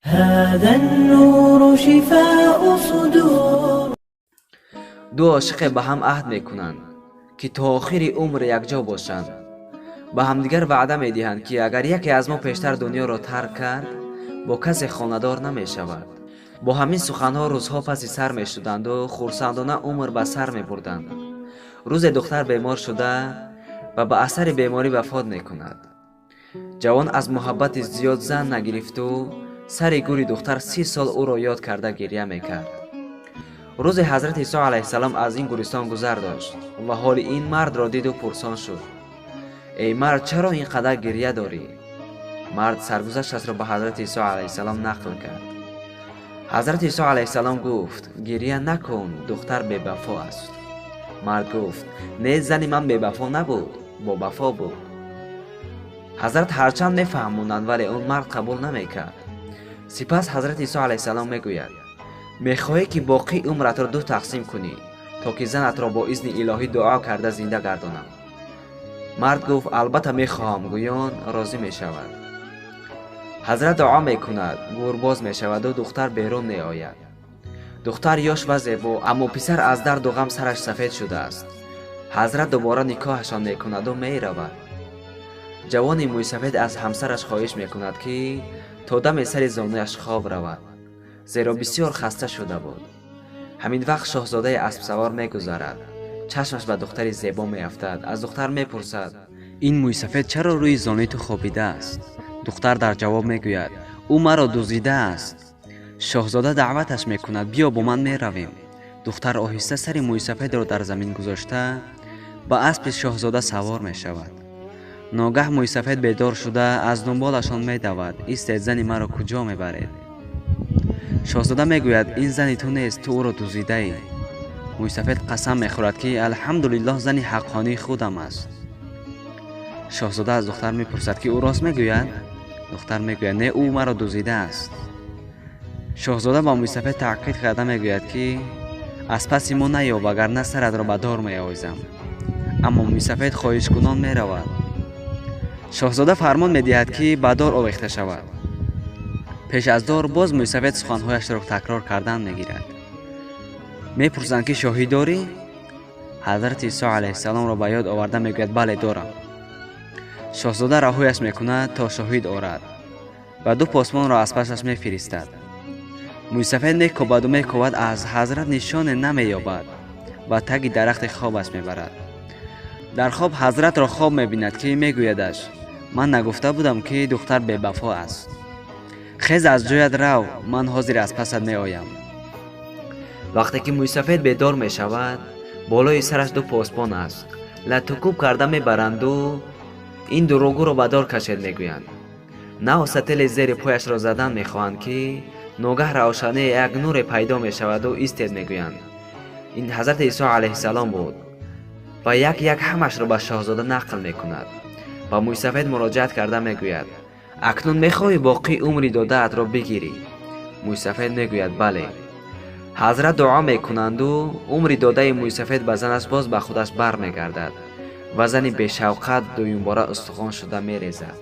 هذا النور شفاء صدور. دو عاشق به هم عهد میکنند که تا آخر عمر یکجا باشند. به همدیگر وعده میدهند که اگر یکی از ما پیشتر دنیا را ترک کرد با کسی خانه‌دار نمیشود. با همین سخنها روزها پس سر میشدند و خرسندانه عمر به سر میبردند. روز دختر بیمار شده و به اثر بیماری وفات میکند. جوان از محبت زیاد زن نگرفت و سر گوری دختر 30 سال او را یاد کرده گریه میکرد. روز حضرت عیسی علیه السلام از این گورستان گذر داشت و حال این مرد را دید و پرسان شد: ای مرد، چرا اینقدر گریه داری؟ مرد سرگذشتش را به حضرت عیسی علیه السلام نقل کرد. حضرت عیسی علیه السلام گفت: گریه نکن، دختر بی وفا است. مرد گفت: نه، زن من بی وفا نبود، با وفا بود. حضرت هرچند میفهموندند ولی اون مرد قبول نمیکرد. سپس حضرت عیسی علیه السلام میگوید: میخواهی که باقی عمرت را 2 تقسیم کنی تا که زنت را با اذن الهی دعا کرده زنده گردانم. مرد گفت: البته میخواهم. گویان راضی میشود. حضرت دعا میکند، گور باز میشود و دختر بیرون میآید. دختر یاش و زیبا، اما پسر از درد و غم سرش سفید شده است. حضرت دوباره نکاحشان میکند و میرود. جوان موی سفید از همسرش خواهش میکند که تا دم سر زانویش خواب رود، زیرا بسیار خسته شده بود. همین وقت شاهزاده اسب سوار میگذرد. چشمش به دختری زیبا میافتد. از دختر میپرسد: این موی سفید چرا روی زانوی تو خوابیده است؟ دختر در جواب میگوید: او مرا دزدیده است. شاهزاده دعوتش میکند: بیا با من میرویم. دختر آهسته سر موی سفید را در زمین گذاشته با اسب شاهزاده سوار میشود. ناگه موی سفید بیدار شده از دنبالشان میدود: ایستید، زن مرا کجا میبرید؟ شاهزاده میگوید: این زن تو نیست، تو او را دزدیده ای. موی سفید قسم میخورد که الحمدلله زن حقانی خودم است. شاهزاده از دختر میپرسد که او راست میگوید؟ دختر میگوید: نه، او مرا دزدیده است. شاهزاده با موی سفید تاکید کرده میگوید که از پس ما نیا وگرنه سرت را به دار میآویزم. اما موی سفید خواهش کنان میرود. شاهزاده فرمان میدهد که به دار آویخته شود. پیش از دار باز موی سفید سخنهایش را تکرار کردن میگیرد. میپرسند که شاهی داری؟ حضرت عیسی علیه السلام را به یاد آورده میگوید: بله دارم. شاهزاده رهایش میکند تا شاهد آورد و 2 پاسبان را از پسش میفرستد. موی سفید میکوبد و میکوبد، از حضرت نشان نمییابد و تگ درخت خوابش میبرد. در خواب حضرت را خواب میبیند که میگویدش: من نگفته بودم که دختر بی وفا است؟ خیز از جایت رو، من حاضر از پست میآیم. وقتی که موی سفید بیدار میشود، بالای سرش 2 پاسبان است. لطوکوب کرده میبرند و این دروغگو را به دار کشید میگویند. نه ستل زیر پایش را زدن میخواهند که ناگه روشنی یک نور پیدا میشود و ایستید میگویند. این حضرت عیسی علیه السلام بود و یک همش را به شاهزاده نقل میکند. با موی سفید مراجعت کرده میگوید: اکنون میخواهی باقی عمری داده‌ات را بگیری؟ موی سفید میگوید: بله. حضرت دعا میکنند و عمری داده موی سفید به زنش باز به خودش بر میگردد و زنی به شوقت دویم باره استخوان شده میریزد.